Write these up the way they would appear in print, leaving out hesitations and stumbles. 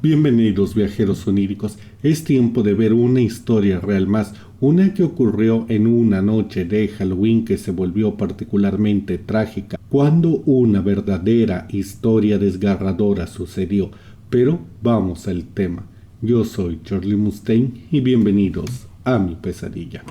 Bienvenidos viajeros oníricos, es tiempo de ver una historia real más, una que ocurrió en una noche de Halloween que se volvió particularmente trágica, cuando una verdadera historia desgarradora sucedió. Pero vamos al tema. Yo soy Charlie Mustaine y bienvenidos a mi pesadilla.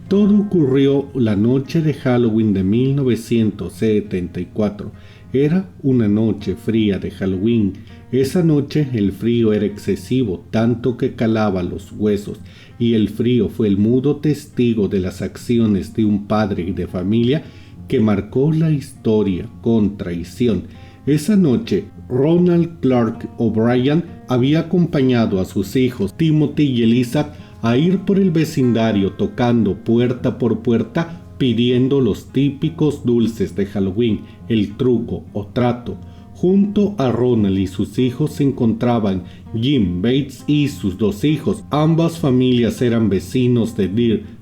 Todo ocurrió la noche de Halloween de 1974. Era una noche fría de Halloween. Esa noche el frío era excesivo, tanto que calaba los huesos, y el frío fue el mudo testigo de las acciones de un padre de familia que marcó la historia con traición. Esa noche, Ronald Clark O'Brien había acompañado a sus hijos Timothy y Eliza a ir por el vecindario tocando puerta por puerta pidiendo los típicos dulces de Halloween, el truco o trato. Junto a Ronald y sus hijos se encontraban Jim Bates y sus dos hijos. Ambas familias eran vecinos de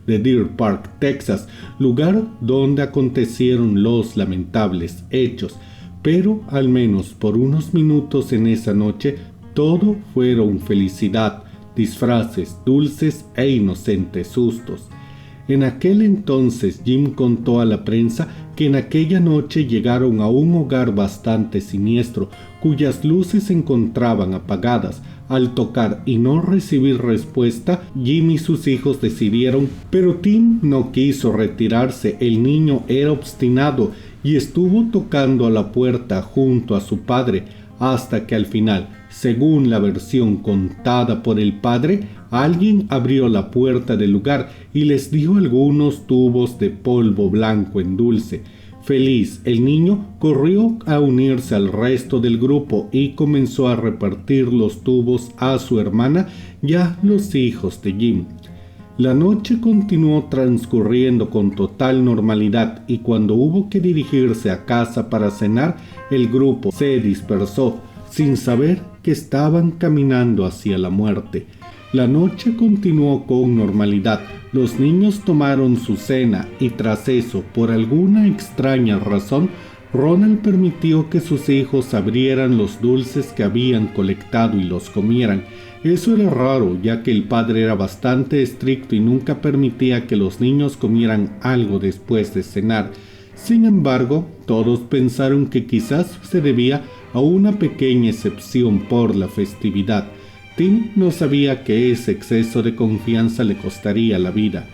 Deer Park, Texas, lugar donde acontecieron los lamentables hechos. Pero al menos por unos minutos en esa noche todo fueron felicidad, disfraces, dulces e inocentes sustos. En aquel entonces Jim contó a la prensa que en aquella noche llegaron a un hogar bastante siniestro, cuyas luces se encontraban apagadas. Al tocar y no recibir respuesta, Jim y sus hijos decidieron, pero Tim no quiso retirarse. El niño era obstinado y estuvo tocando a la puerta junto a su padre, hasta que al final, según la versión contada por el padre, alguien abrió la puerta del lugar y les dio algunos tubos de polvo blanco en dulce. Feliz, el niño corrió a unirse al resto del grupo y comenzó a repartir los tubos a su hermana y a los hijos de Jim. La noche continuó transcurriendo con total normalidad y cuando hubo que dirigirse a casa para cenar, el grupo se dispersó sin saber que estaban caminando hacia la muerte. La noche continuó con normalidad. Los niños tomaron su cena y tras eso, por alguna extraña razón, Ronald permitió que sus hijos abrieran los dulces que habían colectado y los comieran. Eso era raro, ya que el padre era bastante estricto y nunca permitía que los niños comieran algo después de cenar. Sin embargo, todos pensaron que quizás se debía a una pequeña excepción por la festividad. Tim no sabía que ese exceso de confianza le costaría la vida.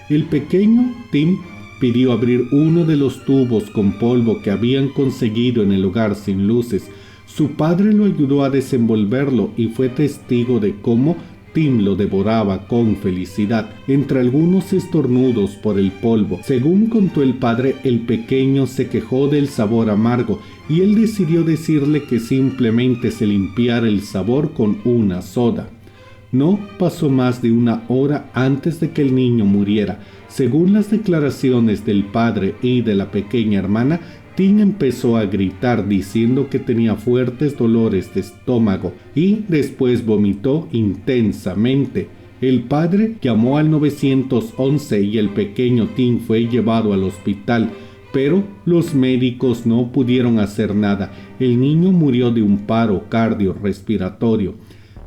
El pequeño Tim pidió abrir uno de los tubos con polvo que habían conseguido en el hogar sin luces. Su padre lo ayudó a desenvolverlo y fue testigo de cómo Tim lo devoraba con felicidad, entre algunos estornudos por el polvo. Según contó el padre, el pequeño se quejó del sabor amargo y él decidió decirle que simplemente se limpiara el sabor con una soda. No pasó más de una hora antes de que el niño muriera. Según las declaraciones del padre y de la pequeña hermana, Tim empezó a gritar diciendo que tenía fuertes dolores de estómago y después vomitó intensamente. El padre llamó al 911 y el pequeño Tim fue llevado al hospital, pero los médicos no pudieron hacer nada. El niño murió de un paro cardiorrespiratorio.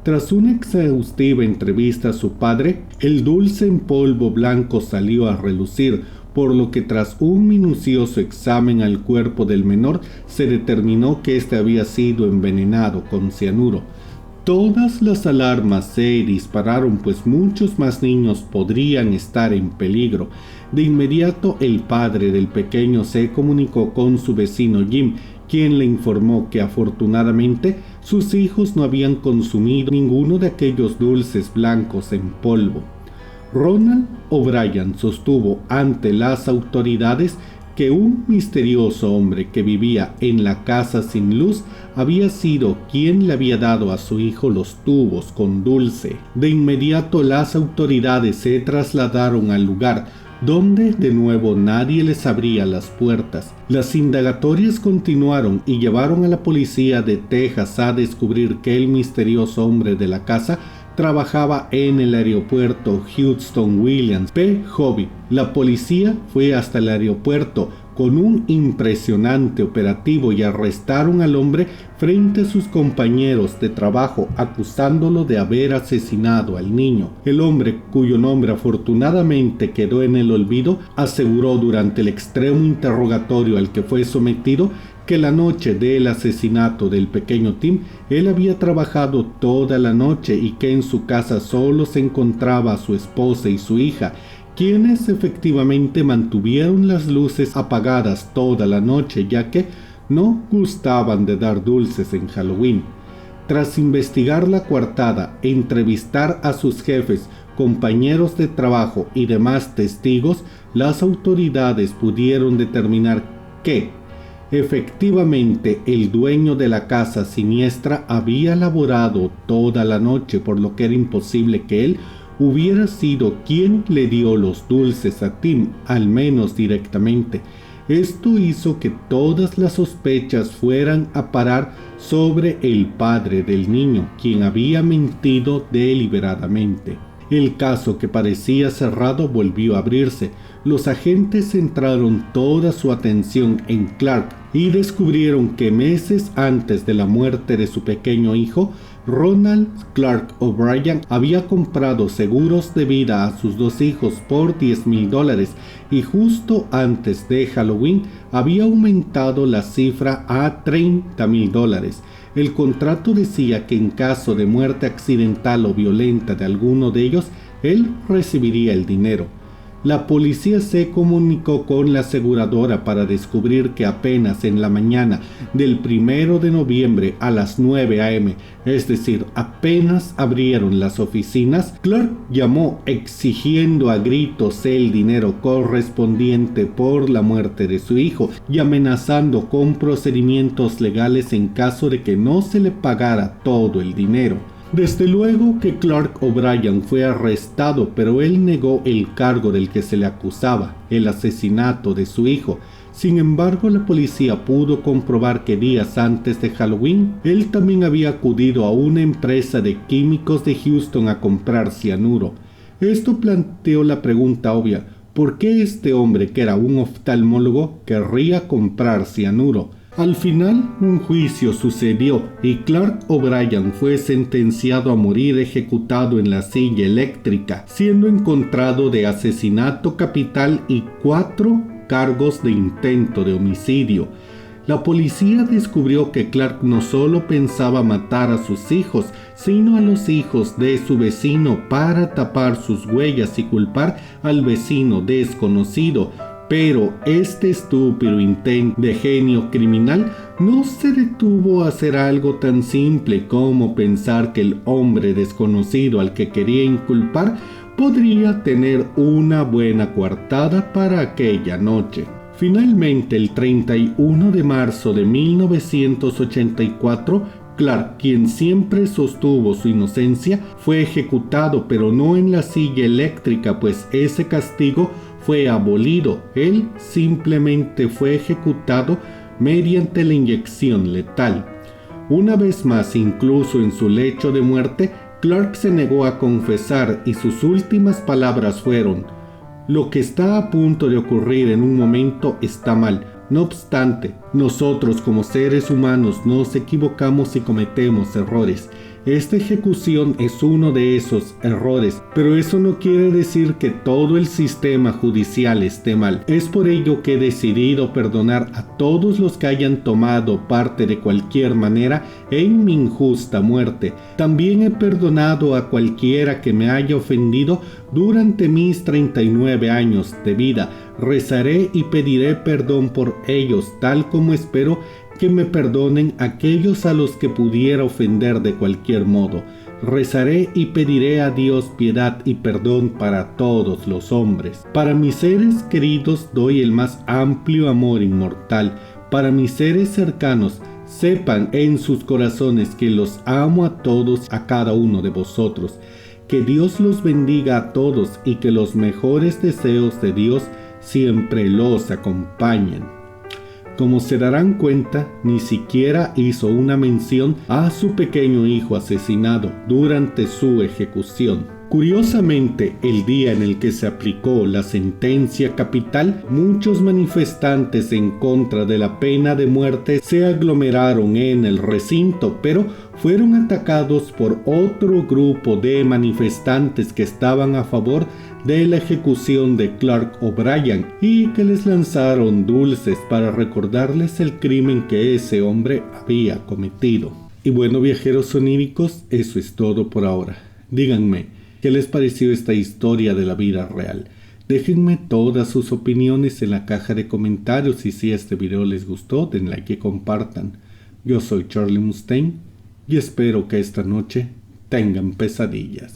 Tras una exhaustiva entrevista a su padre, el dulce en polvo blanco salió a relucir, por lo que tras un minucioso examen al cuerpo del menor se determinó que éste había sido envenenado con cianuro. Todas las alarmas se dispararon, pues muchos más niños podrían estar en peligro. De inmediato el padre del pequeño se comunicó con su vecino Jim, quien le informó que afortunadamente sus hijos no habían consumido ninguno de aquellos dulces blancos en polvo. Ronald O'Brien sostuvo ante las autoridades que un misterioso hombre que vivía en la casa sin luz había sido quien le había dado a su hijo los tubos con dulce. De inmediato las autoridades se trasladaron al lugar, donde de nuevo nadie les abría las puertas. Las indagatorias continuaron y llevaron a la policía de Texas a descubrir que el misterioso hombre de la casa trabajaba en el aeropuerto Houston Williams P. Hobby. La policía fue hasta el aeropuerto, con un impresionante operativo y arrestaron al hombre frente a sus compañeros de trabajo, acusándolo de haber asesinado al niño. El hombre, cuyo nombre afortunadamente quedó en el olvido, aseguró durante el extremo interrogatorio al que fue sometido que la noche del asesinato del pequeño Tim, él había trabajado toda la noche y que en su casa solo se encontraba su esposa y su hija, quienes efectivamente mantuvieron las luces apagadas toda la noche, ya que no gustaban de dar dulces en Halloween. Tras investigar la coartada, entrevistar a sus jefes, compañeros de trabajo y demás testigos, las autoridades pudieron determinar que, efectivamente, el dueño de la casa siniestra había laborado toda la noche, por lo que era imposible que él hubiera sido quien le dio los dulces a Tim, al menos directamente. Esto hizo que todas las sospechas fueran a parar sobre el padre del niño, quien había mentido deliberadamente. El caso, que parecía cerrado, volvió a abrirse. Los agentes centraron toda su atención en Clark y descubrieron que meses antes de la muerte de su pequeño hijo, Ronald Clark O'Bryan había comprado seguros de vida a sus dos hijos por $10,000 y justo antes de Halloween había aumentado la cifra a $30,000. El contrato decía que en caso de muerte accidental o violenta de alguno de ellos, él recibiría el dinero. La policía se comunicó con la aseguradora para descubrir que apenas en la mañana del 1 de noviembre a las 9 a.m., es decir, apenas abrieron las oficinas, Clark llamó exigiendo a gritos el dinero correspondiente por la muerte de su hijo y amenazando con procedimientos legales en caso de que no se le pagara todo el dinero. Desde luego que Clark O'Bryan fue arrestado, pero él negó el cargo del que se le acusaba, el asesinato de su hijo. Sin embargo, la policía pudo comprobar que días antes de Halloween, él también había acudido a una empresa de químicos de Houston a comprar cianuro. Esto planteó la pregunta obvia: ¿por qué este hombre, que era un oftalmólogo, querría comprar cianuro? Al final, un juicio sucedió y Clark O'Bryan fue sentenciado a morir ejecutado en la silla eléctrica, siendo encontrado de asesinato capital y 4 cargos de intento de homicidio. La policía descubrió que Clark no solo pensaba matar a sus hijos, sino a los hijos de su vecino para tapar sus huellas y culpar al vecino desconocido. Pero este estúpido intento de genio criminal no se detuvo a hacer algo tan simple como pensar que el hombre desconocido al que quería inculpar podría tener una buena coartada para aquella noche. Finalmente, el 31 de marzo de 1984, Clark, quien siempre sostuvo su inocencia, fue ejecutado, pero no en la silla eléctrica, pues ese castigo fue abolido. Él simplemente fue ejecutado mediante la inyección letal. Una vez más, incluso en su lecho de muerte, Clark se negó a confesar y sus últimas palabras fueron: "Lo que está a punto de ocurrir en un momento está mal. No obstante, nosotros como seres humanos nos equivocamos y cometemos errores. Esta ejecución es uno de esos errores, pero eso no quiere decir que todo el sistema judicial esté mal. Es por ello que he decidido perdonar a todos los que hayan tomado parte de cualquier manera en mi injusta muerte. También he perdonado a cualquiera que me haya ofendido durante mis 39 años de vida. Rezaré y pediré perdón por ellos, tal como espero que me perdonen aquellos a los que pudiera ofender de cualquier modo. Rezaré y pediré a Dios piedad y perdón para todos los hombres. Para mis seres queridos doy el más amplio amor inmortal. Para mis seres cercanos, sepan en sus corazones que los amo a todos, a cada uno de vosotros. Que Dios los bendiga a todos y que los mejores deseos de Dios siempre los acompañen". Como se darán cuenta, ni siquiera hizo una mención a su pequeño hijo asesinado durante su ejecución. Curiosamente, el día en el que se aplicó la sentencia capital, muchos manifestantes en contra de la pena de muerte se aglomeraron en el recinto, pero fueron atacados por otro grupo de manifestantes que estaban a favor de la ejecución de Clark O'Brien y que les lanzaron dulces para recordarles el crimen que ese hombre había cometido. Y bueno, viajeros oníricos, eso es todo por ahora. Díganme, ¿qué les pareció esta historia de la vida real? Déjenme todas sus opiniones en la caja de comentarios y si este video les gustó, den like y compartan. Yo soy Charlie Mustaine y espero que esta noche tengan pesadillas.